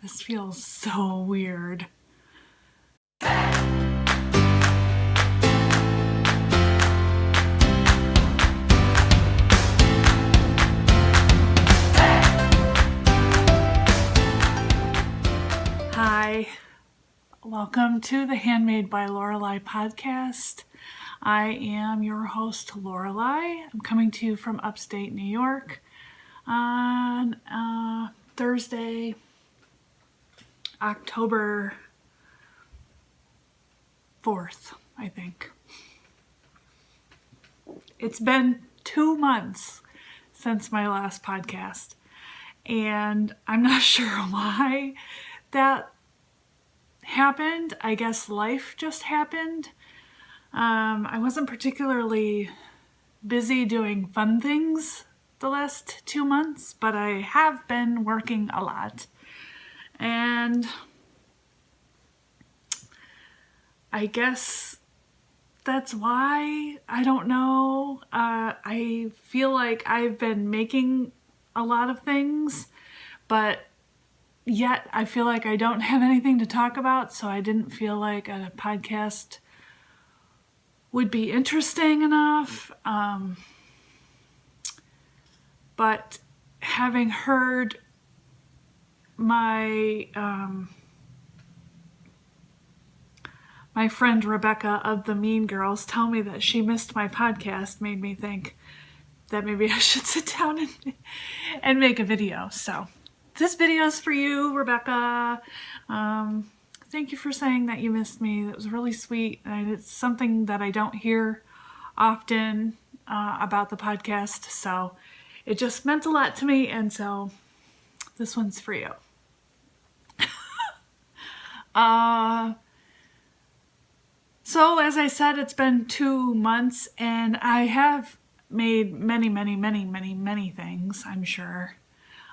This feels so weird. Hi, welcome to the Handmade by Lorelei podcast. I am your host, Lorelei. I'm coming to you from upstate New York on Thursday, October 4th, I think. It's been 2 months since my last podcast, and I'm not sure why that happened. I guess life just happened. I wasn't particularly busy doing fun things the last 2 months, but I have been working a lot. And I guess that's why, I don't know. I feel like I've been making a lot of things, but yet I feel like I don't have anything to talk about, so I didn't feel like a podcast would be interesting enough. But having heard my my friend Rebecca of the Mean Girls tell me that she missed my podcast made me think that maybe I should sit down and make a video. So this video is for you, Rebecca. Thank you for saying that you missed me. That was really sweet. And it's something that I don't hear often about the podcast. So it just meant a lot to me. And so this one's for you. So as I said, it's been 2 months and I have made many things, I'm sure.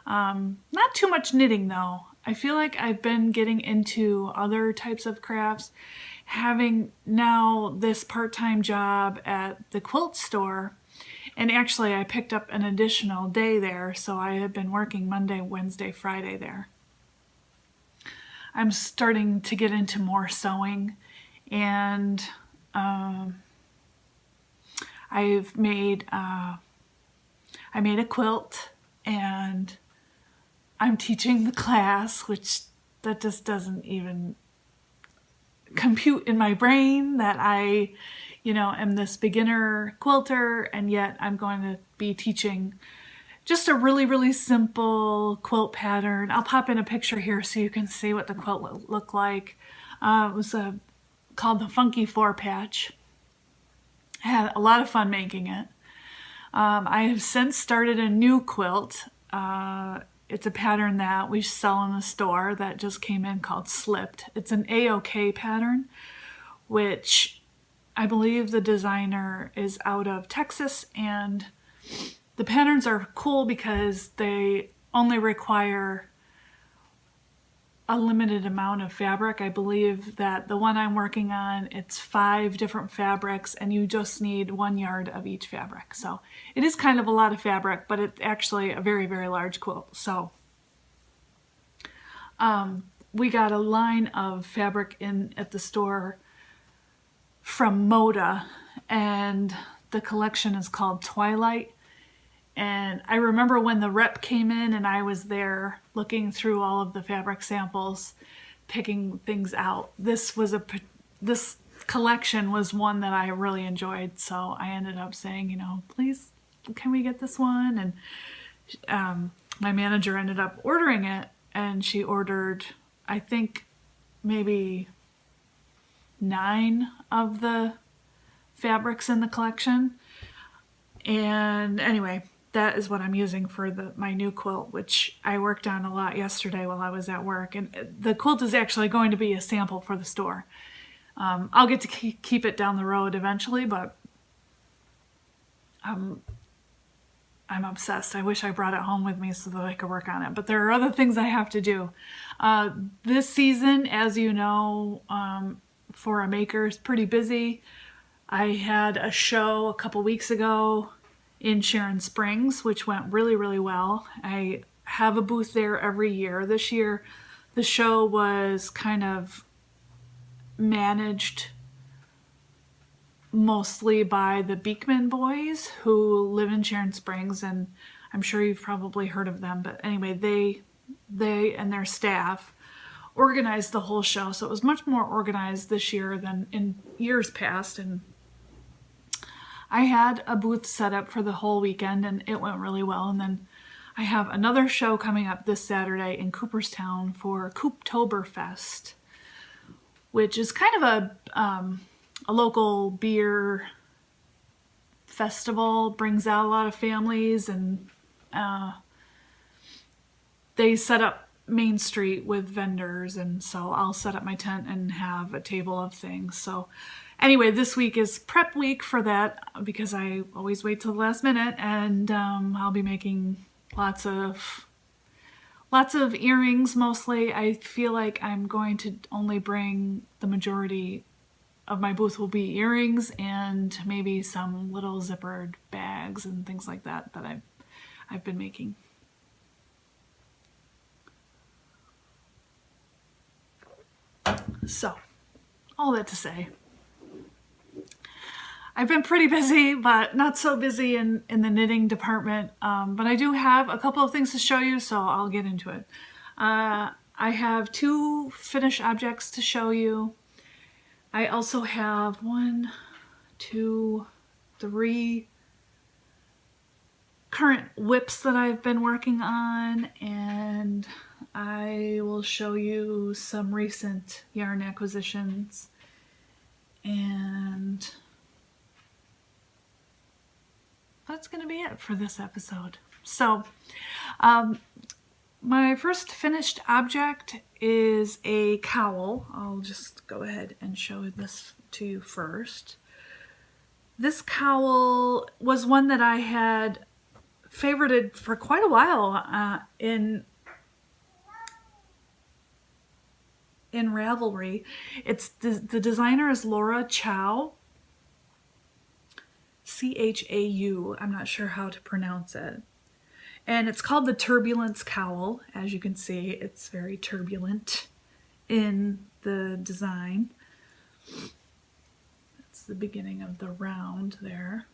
Not too much knitting though. I feel like I've been getting into other types of crafts. Having now this part-time job at the quilt store, and actually I picked up an additional day there, so I have been working Monday, Wednesday, Friday there. I'm starting to get into more sewing, and I made a quilt, and I'm teaching the class, which that just doesn't even compute in my brain that I, am this beginner quilter, and yet I'm going to be teaching just a really simple quilt pattern. I'll pop in a picture here so you can see what the quilt looked like. It was called the Funky 4-Patch. I had a lot of fun making it. I have since started a new quilt. It's a pattern that we sell in the store that just came in called Slipped. It's an A-OK pattern, which I believe the designer is out of Texas, and the patterns are cool because they only require a limited amount of fabric. I believe that the one I'm working on, it's 5 different fabrics and you just need 1 yard of each fabric. So it is kind of a lot of fabric, but it's actually a very large quilt. So we got a line of fabric in at the store from Moda, and the collection is called Twilight. And I remember when the rep came in and I was there looking through all of the fabric samples, picking things out. This collection was one that I really enjoyed, so I ended up saying, please, can we get this one? And my manager ended up ordering it, and she ordered, I think, maybe 9 of the fabrics in the collection. And anyway, that is what I'm using for my new quilt, which I worked on a lot yesterday while I was at work. And the quilt is actually going to be a sample for the store. I'll get to keep it down the road eventually, but I'm obsessed. I wish I brought it home with me so that I could work on it. But there are other things I have to do. This season, as you know, for a maker, is pretty busy. I had a show a couple weeks ago in Sharon Springs, which went really well. I have a booth there every year. This year, The show was kind of managed mostly by the Beekman boys who live in Sharon Springs, and I'm sure you've probably heard of them, but anyway, they and their staff organized the whole show, so it was much more organized this year than in years past. And I had a booth set up for the whole weekend, and it went really well. And then I have another show coming up this Saturday in Cooperstown for Cooptoberfest, which is kind of a local beer festival. Brings out a lot of families, and they set up Main Street with vendors, and so I'll set up my tent and have a table of things. So anyway, this week is prep week for that because I always wait till the last minute, and I'll be making lots of earrings mostly. I feel like I'm going to only bring the majority of my booth will be earrings and maybe some little zippered bags and things like that I've been making. So, all that to say, I've been pretty busy, but not so busy in the knitting department. But I do have a couple of things to show you, so I'll get into it. I have 2 finished objects to show you. I also have 1, 2, 3 current whips that I've been working on, and I will show you some recent yarn acquisitions, and that's going to be it for this episode. So, my first finished object is a cowl. I'll just go ahead and show this to you first. This cowl was one that I had favorited for quite a while in Ravelry. It's the designer is Laura Chau. C-H-A-U. I'm not sure how to pronounce it. And it's called the Turbulence Cowl. As you can see, it's very turbulent in the design. That's the beginning of the round there.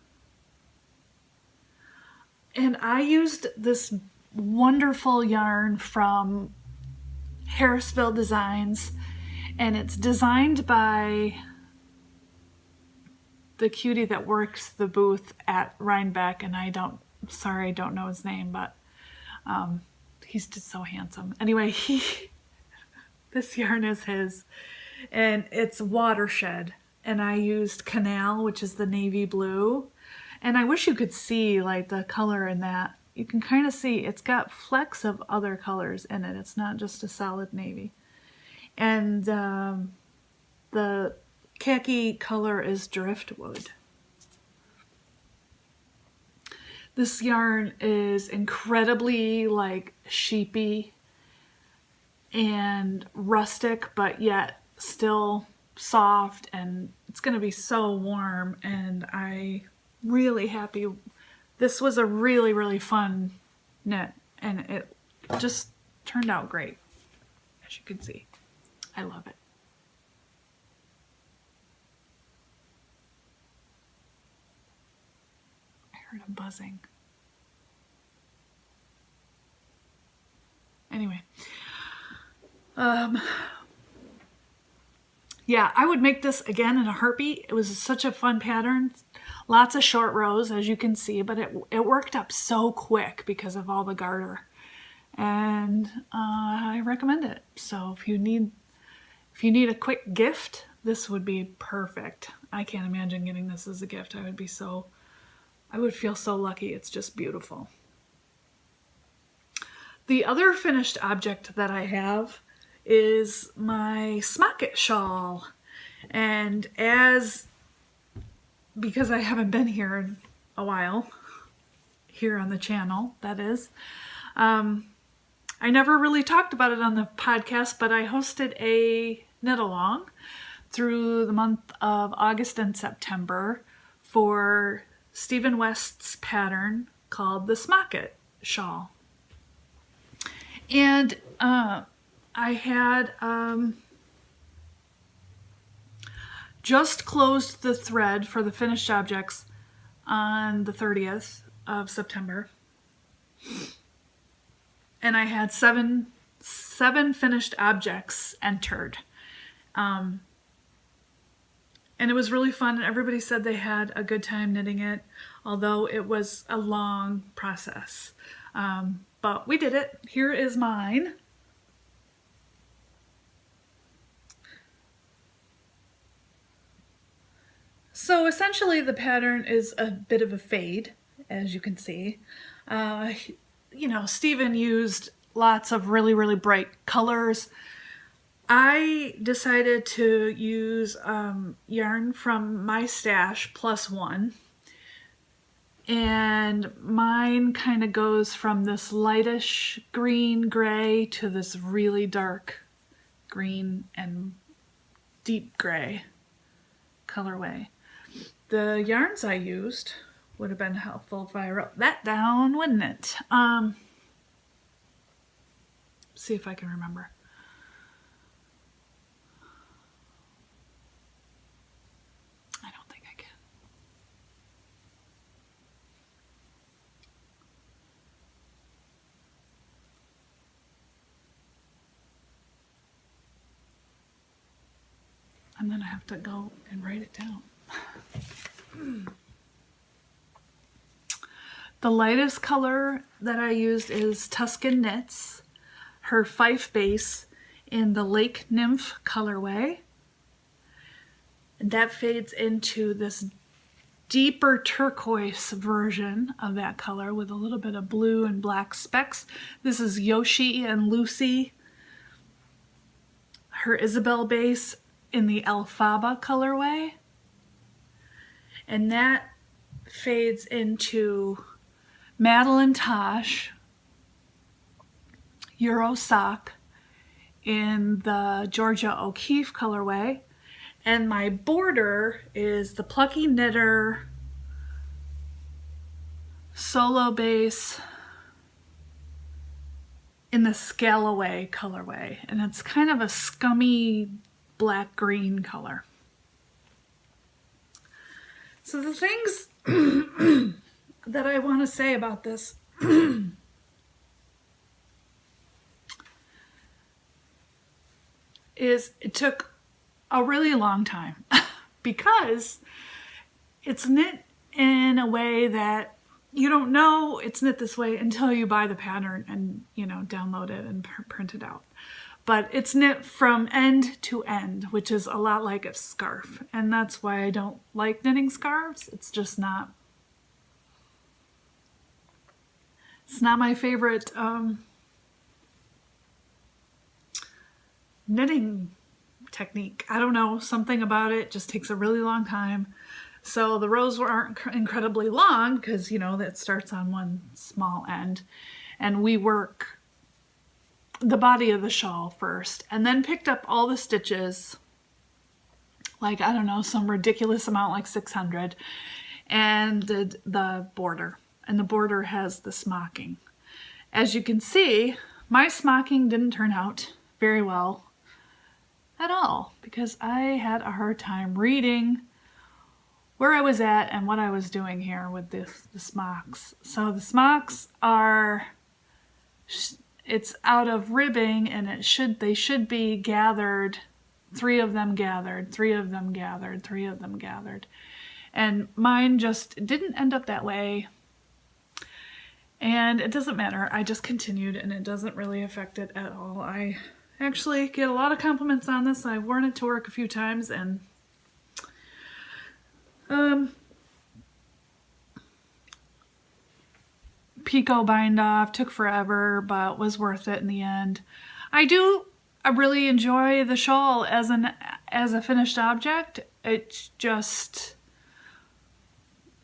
And I used this wonderful yarn from Harrisville Designs, and it's designed by the cutie that works the booth at Rhinebeck, and I don't know his name, but he's just so handsome. Anyway, this yarn is his, and it's Watershed, and I used Canal, which is the navy blue. And I wish you could see like the color in that. You can kind of see it's got flecks of other colors in it. It's not just a solid navy. And the khaki color is driftwood. This yarn is incredibly like sheepy and rustic, but yet still soft, and it's going to be so warm, and I'm really happy. This was a really, really fun knit, and it just turned out great, as you can see. I love it. I heard a buzzing. Anyway, yeah, I would make this again in a heartbeat. It was such a fun pattern. Lots of short rows, as you can see, but it worked up so quick because of all the garter. And I recommend it. So if you need a quick gift, this would be perfect. I can't imagine getting this as a gift. I would feel so lucky. It's just beautiful. The other finished object that I have is my smock-it shawl. And because I haven't been here in a while, here on the channel, that is, I never really talked about it on the podcast, but I hosted a knit-along through the month of August and September for Stephen West's pattern called the smock-it shawl. And I had just closed the thread for the finished objects on the 30th of September. And I had seven finished objects entered. And it was really fun, and everybody said they had a good time knitting it, although it was a long process. But we did it. Here is mine. So essentially the pattern is a bit of a fade, as you can see. You know, Stephen used lots of really, really bright colors. I decided to use yarn from my stash +1, and mine kind of goes from this lightish green gray to this really dark green and deep gray colorway. The yarns I used would have been helpful if I wrote that down, wouldn't it? See if I can remember. I don't think I can. I'm gonna have to go and write it down. The lightest color that I used is Tuscan Knits, her Fife base in the Lake Nymph colorway. And that fades into this deeper turquoise version of that color with a little bit of blue and black specks. This is Yoshi and Lucy, her Isabel base in the Alfaba colorway. And that fades into Madeline Tosh, Euro Sock in the Georgia O'Keeffe colorway. And my border is the Plucky Knitter Solo Base in the Scalloway colorway. And it's kind of a scummy black-green color. So the things that I want to say about this is it took a really long time because it's knit in a way that you don't know it's knit this way until you buy the pattern and, you know, download it and print it out. But it's knit from end to end, which is a lot like a scarf. And that's why I don't like knitting scarves. It's just not, it's not my favorite knitting technique. I don't know, something about it just takes a really long time. So the rows aren't incredibly long because, you know, that starts on one small end. And we work the body of the shawl first and then picked up all the stitches, like, I don't know, some ridiculous amount, like 600, and did the border. And the border has the smocking. As you can see, my smocking didn't turn out very well at all because I had a hard time reading where I was at and what I was doing here with the smocks. So the smocks are, it's out of ribbing, and they should be gathered, 3 of them gathered, 3 of them gathered, 3 of them gathered. And mine just didn't end up that way. And it doesn't matter. I just continued and it doesn't really affect it at all. I actually get a lot of compliments on this. I've worn it to work a few times and Picot bind off took forever, but was worth it in the end. I really enjoy the shawl as a finished object. It's just,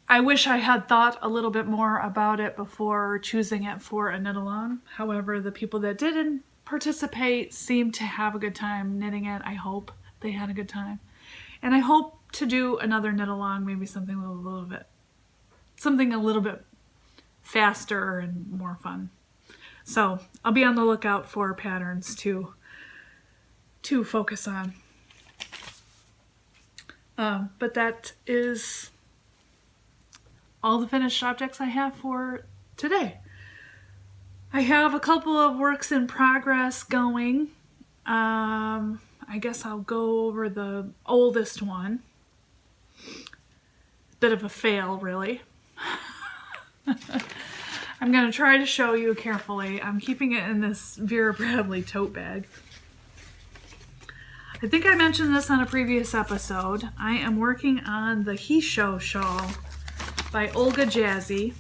I wish I had thought a little bit more about it before choosing it for a knit along. However, the people that didn't participate seemed to have a good time knitting it. I hope they had a good time. And I hope to do another knit along, maybe something a little bit faster and more fun. So I'll be on the lookout for patterns to to focus on. But that is all the finished objects I have for today. I have a couple of works in progress going. I guess I'll go over the oldest one. Bit of a fail, really. I'm going to try to show you carefully. I'm keeping it in this Vera Bradley tote bag. I think I mentioned this on a previous episode. I am working on the He Show shawl by Olga Jazzy.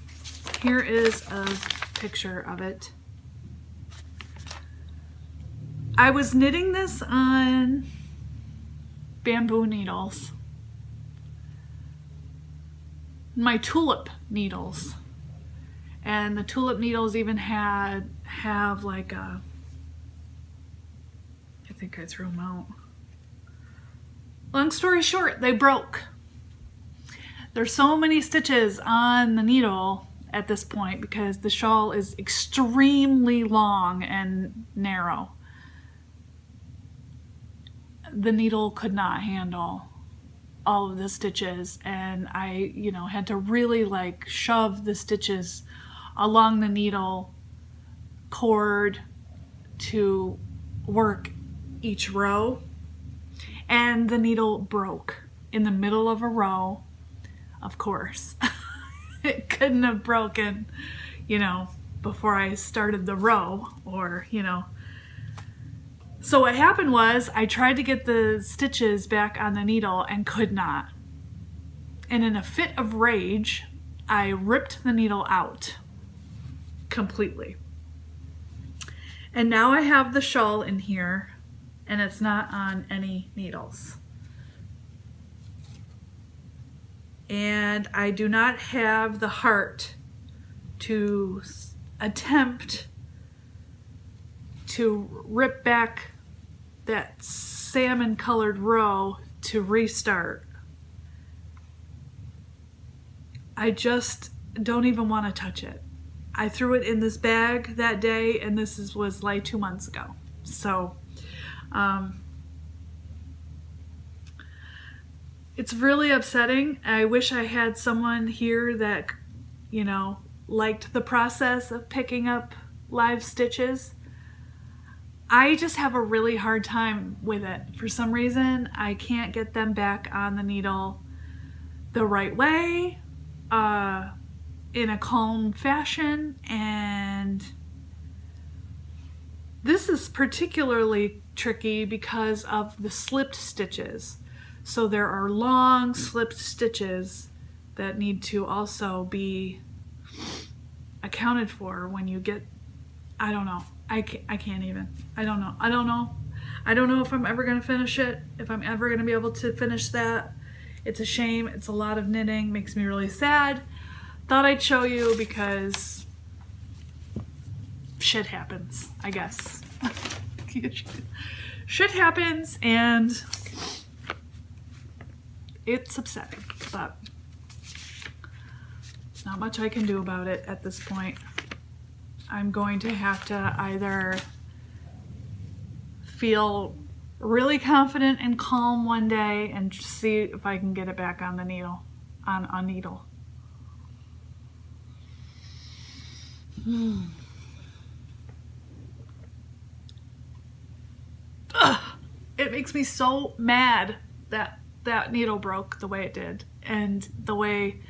Here is a picture of it. I was knitting this on bamboo needles. My tulip needles. And the tulip needles even have like a, I think I threw them out. Long story short, they broke. There's so many stitches on the needle at this point because the shawl is extremely long and narrow. The needle could not handle all of the stitches, and I, had to really like shove the stitches along the needle cord to work each row. And the needle broke in the middle of a row, of course. It couldn't have broken, before I started the row, or, So what happened was I tried to get the stitches back on the needle and could not. And in a fit of rage, I ripped the needle out completely. And now I have the shawl in here, and it's not on any needles. And I do not have the heart to attempt to rip back that salmon colored row to restart. I just don't even want to touch it. I threw it in this bag that day, and this was like 2 months ago. So it's really upsetting. I wish I had someone here that, liked the process of picking up live stitches. I just have a really hard time with it. For some reason, I can't get them back on the needle the right way, in a calm fashion, and this is particularly tricky because of the slipped stitches. So there are long slipped stitches that need to also be accounted for when you get, I don't know. I can't even. I don't know. I don't know if I'm ever going to finish it, if I'm ever going to be able to finish that. It's a shame. It's a lot of knitting. Makes me really sad. Thought I'd show you because shit happens, I guess. Shit happens, and it's upsetting, but not much I can do about it at this point. I'm going to have to either feel really confident and calm one day and see if I can get it back on the needle, on a needle. It makes me so mad that that needle broke the way it did, and the way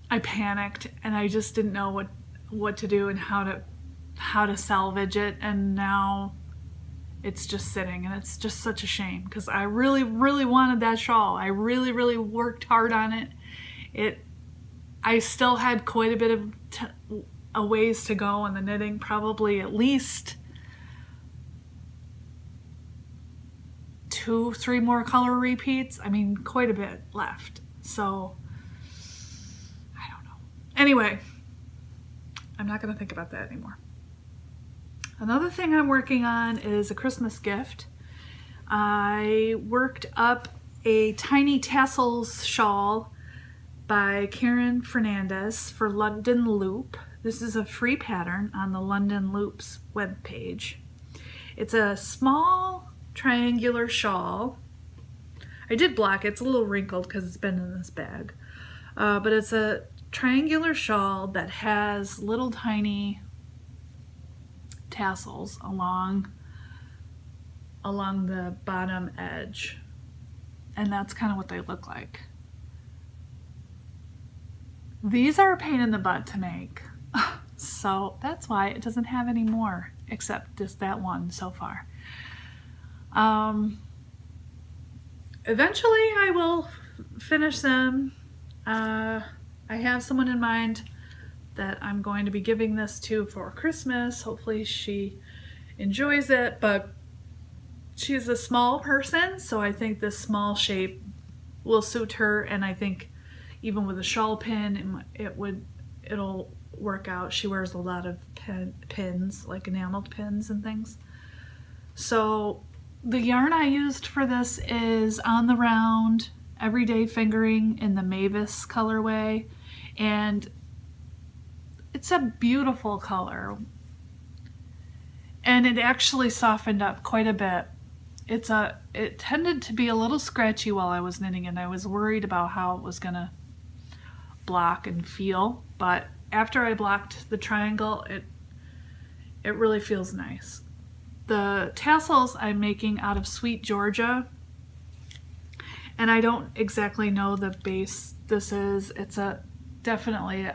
I panicked, and I just didn't know what to do and how to salvage it, and now it's just sitting, and it's just such a shame because I really, really wanted that shawl. I really, really worked hard on it. I still had quite a bit of a ways to go in the knitting, probably at least 2-3 more color repeats. I mean, quite a bit left. So I don't know. Anyway, I'm not going to think about that anymore. Another thing I'm working on is a Christmas gift. I worked up a tiny tassels shawl by Karen Fernandez for London Loop. This is a free pattern on the London Loops webpage. It's a small triangular shawl. I did block it. It's a little wrinkled because it's been in this bag. But it's a triangular shawl that has little tiny tassels along the bottom edge. And that's kind of what they look like. These are a pain in the butt to make. So that's why it doesn't have any more except just that one so far. Eventually I will finish them. I have someone in mind that I'm going to be giving this to for Christmas. Hopefully she enjoys it, but she's a small person, so I think this small shape will suit her, and I think even with a shawl pin it'll work out. She wears a lot of pins, like enameled pins and things. So the yarn I used for this is On the Round Everyday Fingering in the Mavis colorway, and it's a beautiful color, and it actually softened up quite a bit. It tended to be a little scratchy while I was knitting, and I was worried about how it was gonna block and feel, but after I blocked the triangle, it really feels nice. The tassels I'm making out of Sweet Georgia, and I don't exactly know the base this is. It's definitely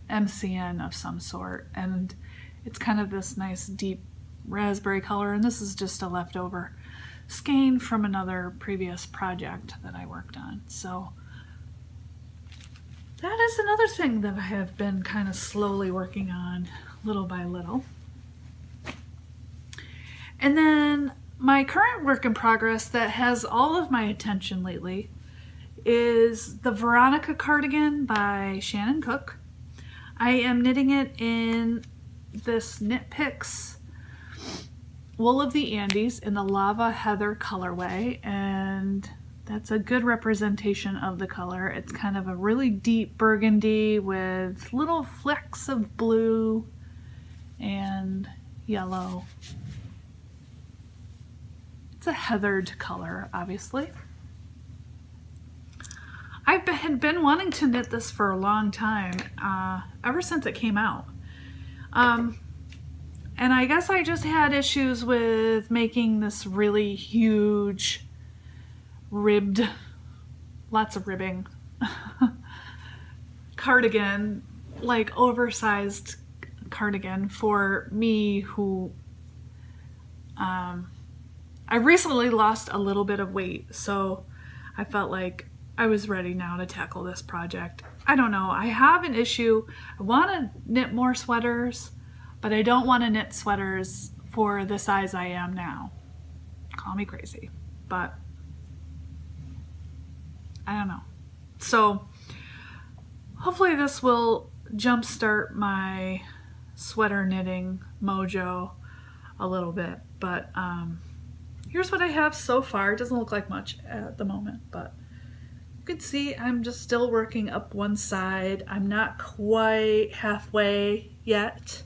MCN of some sort, and it's kind of this nice deep raspberry color, and this is just a leftover skein from another previous project that I worked on. So that is another thing that I have been kind of slowly working on little by little. And then my current work in progress that has all of my attention lately is the Veronica cardigan by Shannon Cook. I am knitting it in this Knit Picks Wool of the Andes in the Lava Heather colorway, and that's a good representation of the color. It's kind of a really deep burgundy with little flecks of blue and yellow. It's a heathered color, obviously. I had been wanting to knit this for a long time, ever since it came out. And I guess I just had issues with making this really huge ribbed, lots of ribbing cardigan, like oversized cardigan for me who I recently lost a little bit of weight, so I felt like I was ready now to tackle this project. I don't know, I have an issue. I want to knit more sweaters, but I don't want to knit sweaters for the size I am now. Call me crazy, but I don't know. So hopefully this will jumpstart my sweater knitting mojo a little bit, but here's what I have so far. It doesn't look like much at the moment, but you can see I'm just still working up one side. I'm not quite halfway yet.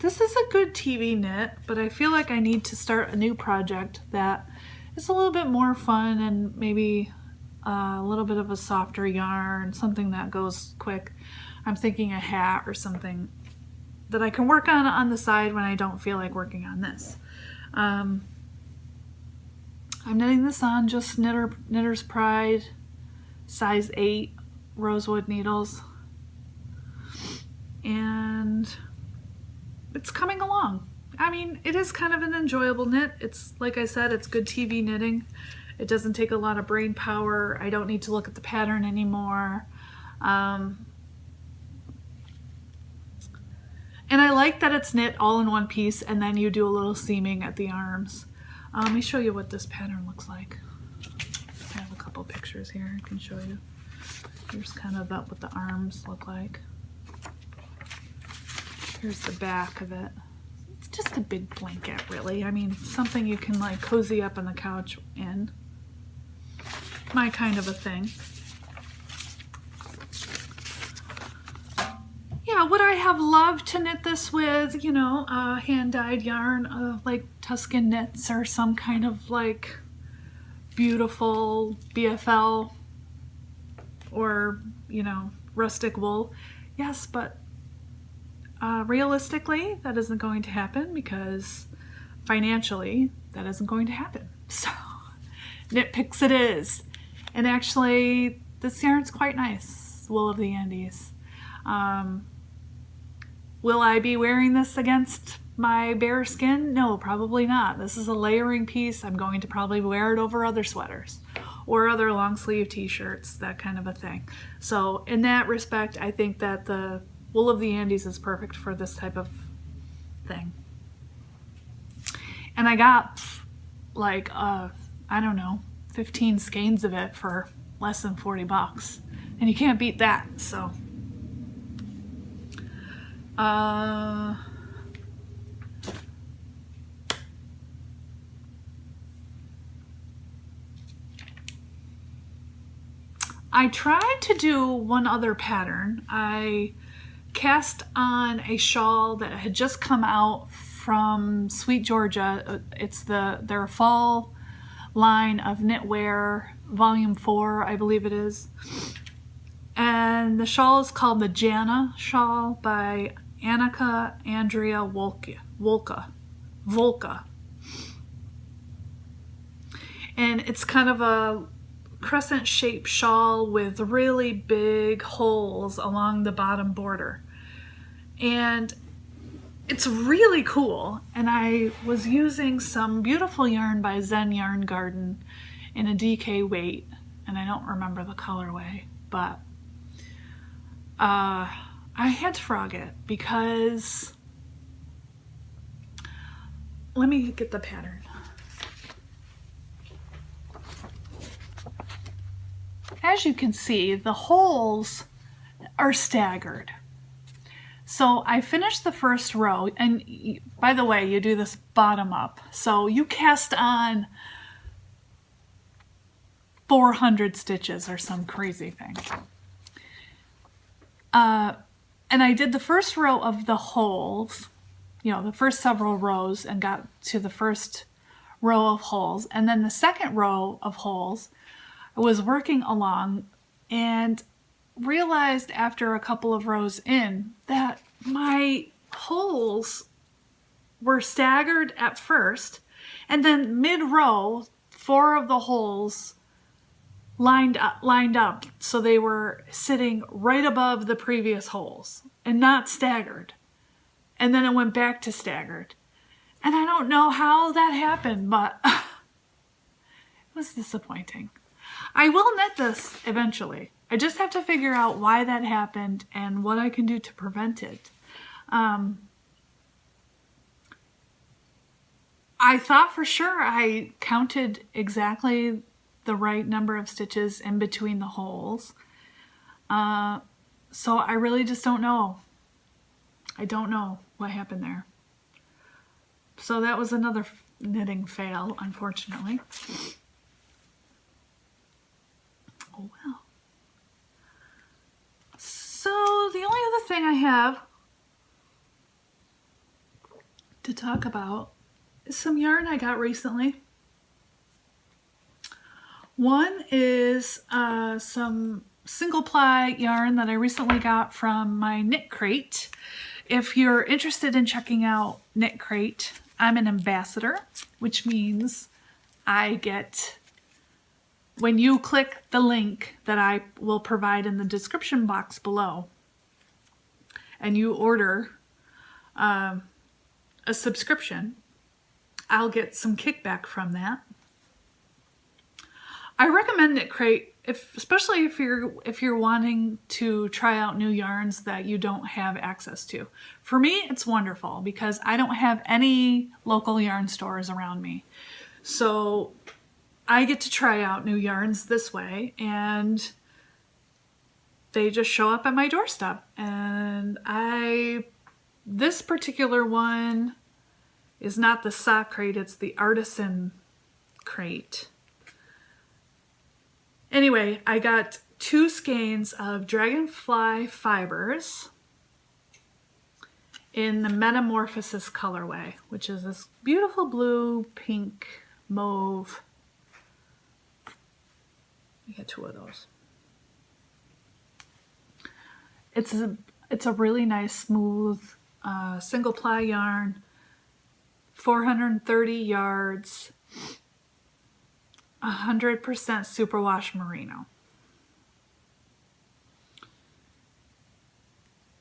This is a good TV knit, but I feel like I need to start a new project that is a little bit more fun and maybe a little bit of a softer yarn, something that goes quick. I'm thinking a hat or something that I can work on the side when I don't feel like working on this. I'm knitting this on just Knitter's Pride size 8 rosewood needles, and it's coming along. I mean, it is kind of an enjoyable knit. It's, like I said, it's good TV knitting. It doesn't take a lot of brain power. I don't need to look at the pattern anymore. And I like that it's knit all in one piece, and then you do a little seaming at the arms. Let me show you what this pattern looks like. I have a couple pictures here I can show you. Here's kind of what the arms look like. Here's the back of it. It's just a big blanket, really. I mean, something you can like cozy up on the couch in. my kind of a thing. Yeah, would I have loved to knit this with, you know, hand-dyed yarn, like Tuscan Knits or some kind of like beautiful BFL or, you know, rustic wool? Yes, but realistically, that isn't going to happen because financially, that isn't going to happen. So, Knit Picks it is. And actually, this yarn's quite nice, Wool of the Andes. Will I be wearing this against my bare skin? No, probably not. This is a layering piece. I'm going to probably wear it over other sweaters or other long sleeve t-shirts, that kind of a thing. So in that respect, I think that the Wool of the Andes is perfect for this type of thing. And I got like, I don't know, 15 skeins of it for less than 40 bucks. And you can't beat that, so. I tried to do one other pattern. I cast on a shawl that had just come out from Sweet Georgia. It's their fall line of knitwear, volume 4, I believe it is. And the shawl is called the Jana shawl by Annika Andrea Volka. And it's kind of a crescent shaped shawl with really big holes along the bottom border. And it's really cool. And I was using some beautiful yarn by Zen Yarn Garden in a DK weight. And I don't remember the colorway, but I had to frog it because, let me get the pattern. As you can see, the holes are staggered. So I finished the first row, and by the way, you do this bottom up. So you cast on 400 stitches or some crazy thing. And I did the first row of the holes, you know, the first several rows, and got to the first row of holes. And then the second row of holes, I was working along and realized after a couple of rows in that my holes were staggered at first, and then mid-row, 4 of the holes lined up, so they were sitting right above the previous holes and not staggered. And then it went back to staggered. And I don't know how that happened, but it was disappointing. I will knit this eventually. I just have to figure out why that happened and what I can do to prevent it. I thought for sure I counted exactly the right number of stitches in between the holes. So I really just don't know. I don't know what happened there. So that was another knitting fail, unfortunately. Oh well. So the only other thing I have to talk about is some yarn I got recently. One is some single ply yarn that I recently got from my Knitcrate. If you're interested in checking out Knitcrate, I'm an ambassador, which means I get, when you click the link that I will provide in the description box below, and you order a subscription, I'll get some kickback from that. I recommend Knitcrate, especially if you're wanting to try out new yarns that you don't have access to. For me, it's wonderful because I don't have any local yarn stores around me. So I get to try out new yarns this way, and they just show up at my doorstep. And this particular one is not the sock crate, it's the artisan crate. Anyway, I got 2 skeins of Dragonfly fibers in the Metamorphosis colorway, which is this beautiful blue, pink, mauve. I got 2 of those. It's a really nice, smooth, single ply yarn, 430 yards, 100% superwash merino.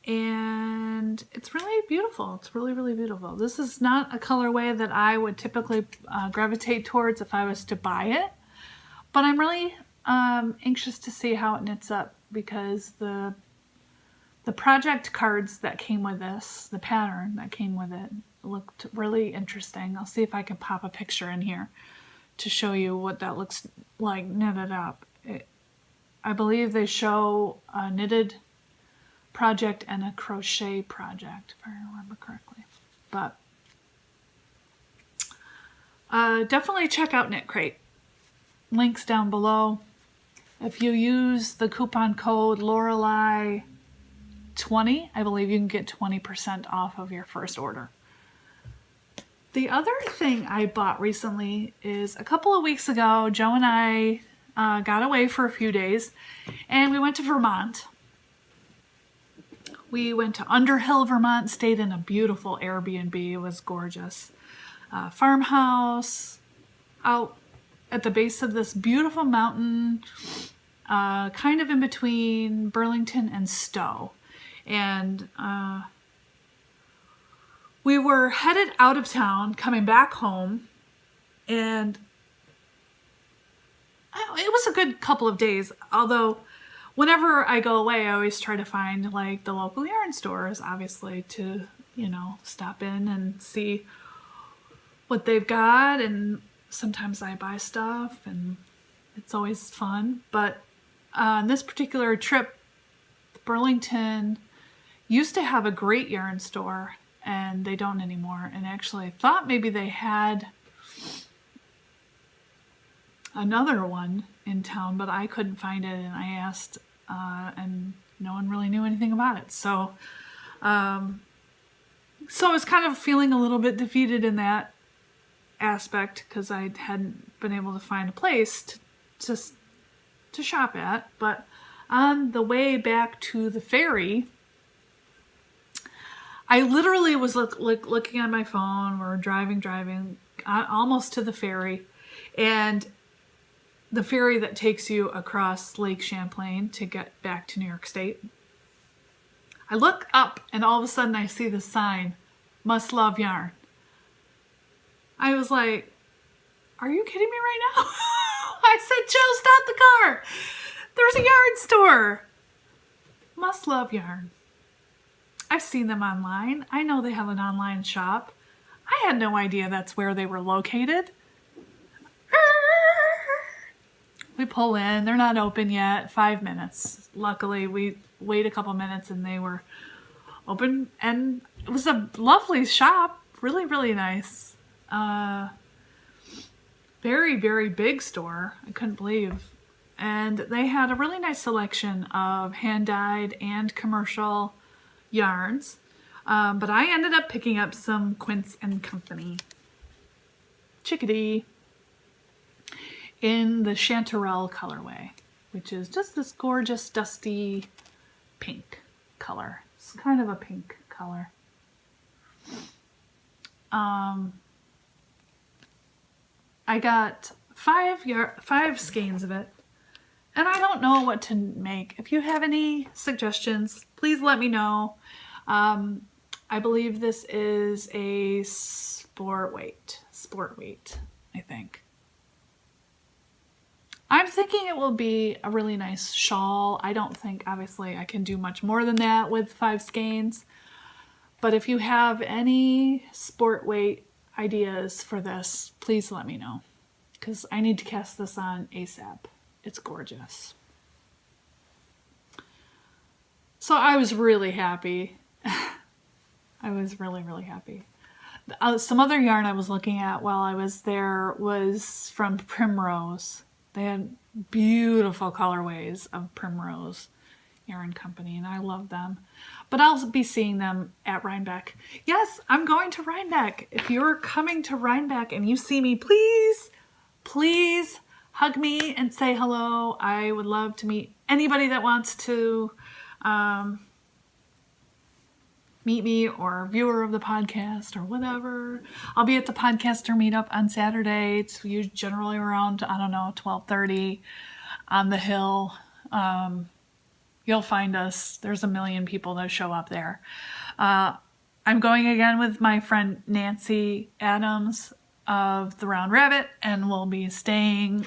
And it's really beautiful. It's really, really beautiful. This is not a colorway that I would typically gravitate towards if I was to buy it, but I'm really anxious to see how it knits up, because the project cards that came with this, the pattern that came with it, looked really interesting. I'll see if I can pop a picture in here to show you what that looks like knitted up. I believe they show a knitted project and a crochet project, if I remember correctly. But definitely check out Knitcrate. Links down below. If you use the coupon code Lorelei 20, I believe you can get 20% off of your first order. The other thing I bought recently is a couple of weeks ago, Joe and I got away for a few days and we went to Vermont. We went to Underhill, Vermont, stayed in a beautiful Airbnb. It was gorgeous. Farmhouse out at the base of this beautiful mountain, kind of in between Burlington and Stowe. And we were headed out of town, coming back home, and it was a good couple of days, although whenever I go away, I always try to find like the local yarn stores, obviously, to, you know, stop in and see what they've got. And sometimes I buy stuff and it's always fun. But on this particular trip, Burlington used to have a great yarn store and they don't anymore. And actually I thought maybe they had another one in town, but I couldn't find it, and I asked and no one really knew anything about it. So I was kind of feeling a little bit defeated in that aspect, because I hadn't been able to find a place to shop at. But on the way back to the ferry, I literally was looking at my phone. We're driving almost to the ferry, and the ferry that takes you across Lake Champlain to get back to New York State. I look up and all of a sudden I see the sign, "Must Love Yarn." I was like, are you kidding me right now? I said, Joe, stop the car. There's a yarn store. Must Love Yarn. I've seen them online. I know they have an online shop. I had no idea that's where they were located. We pull in, they're not open yet, 5 minutes. Luckily, we wait a couple minutes and they were open, and it was a lovely shop, really, really nice. Very, very big store, I couldn't believe. And they had a really nice selection of hand-dyed and commercial yarns. But I ended up picking up some Quince and Company Chickadee in the Chanterelle colorway, which is just this gorgeous dusty pink color. It's kind of a pink color. I got five skeins of it, and I don't know what to make. If you have any suggestions, please let me know. I believe this is a sport weight, I think. I'm thinking it will be a really nice shawl. I don't think, obviously, I can do much more than that with 5 skeins. But if you have any sport weight ideas for this, please let me know, because I need to cast this on ASAP. It's gorgeous. So I was really happy. I was really, really happy. Some other yarn I was looking at while I was there was from Primrose. They had beautiful colorways of Primrose Yarn Company, and I love them. But I'll be seeing them at Rhinebeck. Yes, I'm going to Rhinebeck. If you're coming to Rhinebeck and you see me, please, please hug me and say hello. I would love to meet anybody that wants to meet me, or viewer of the podcast or whatever. I'll be at the podcaster meetup on Saturday. It's generally around, I don't know, 12:30 on the hill. You'll find us. There's a million people that show up there. I'm going again with my friend Nancy Adams of the Round Rabbit, and we'll be staying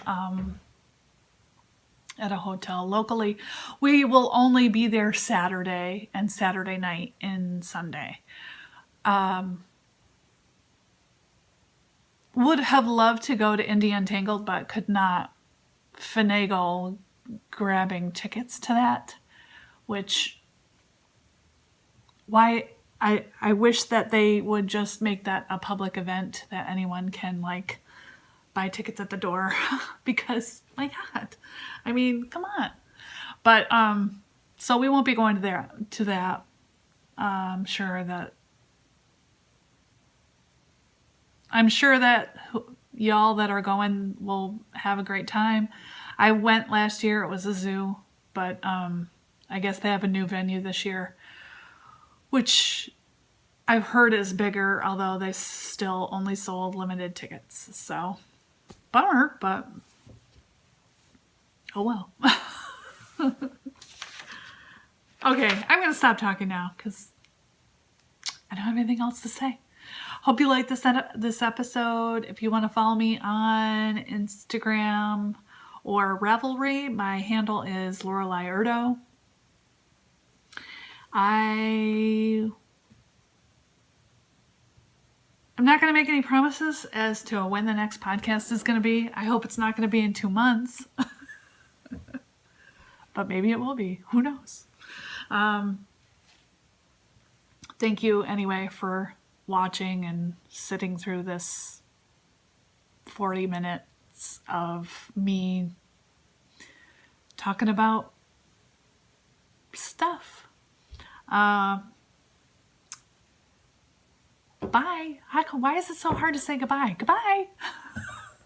at a hotel locally. We will only be there Saturday and Saturday night and Sunday. Would have loved to go to Indie Untangled, but could not finagle grabbing tickets to that, which I wish that they would just make that a public event that anyone can like buy tickets at the door because my God, I mean, come on. But so we won't be going to that. I'm sure that y'all that are going will have a great time. I went last year. It was a zoo, but I guess they have a new venue this year, which I've heard is bigger, although they still only sold limited tickets. So bummer, but oh well. Okay, I'm going to stop talking now because I don't have anything else to say. Hope you liked this episode. If you want to follow me on Instagram or Ravelry, my handle is Lorelei Erdo. I'm not going to make any promises as to when the next podcast is going to be. I hope it's not going to be in 2 months. But maybe it will be. Who knows? Thank you anyway for watching and sitting through this 40 minutes of me talking about stuff. Bye. Why is it so hard to say goodbye? Goodbye.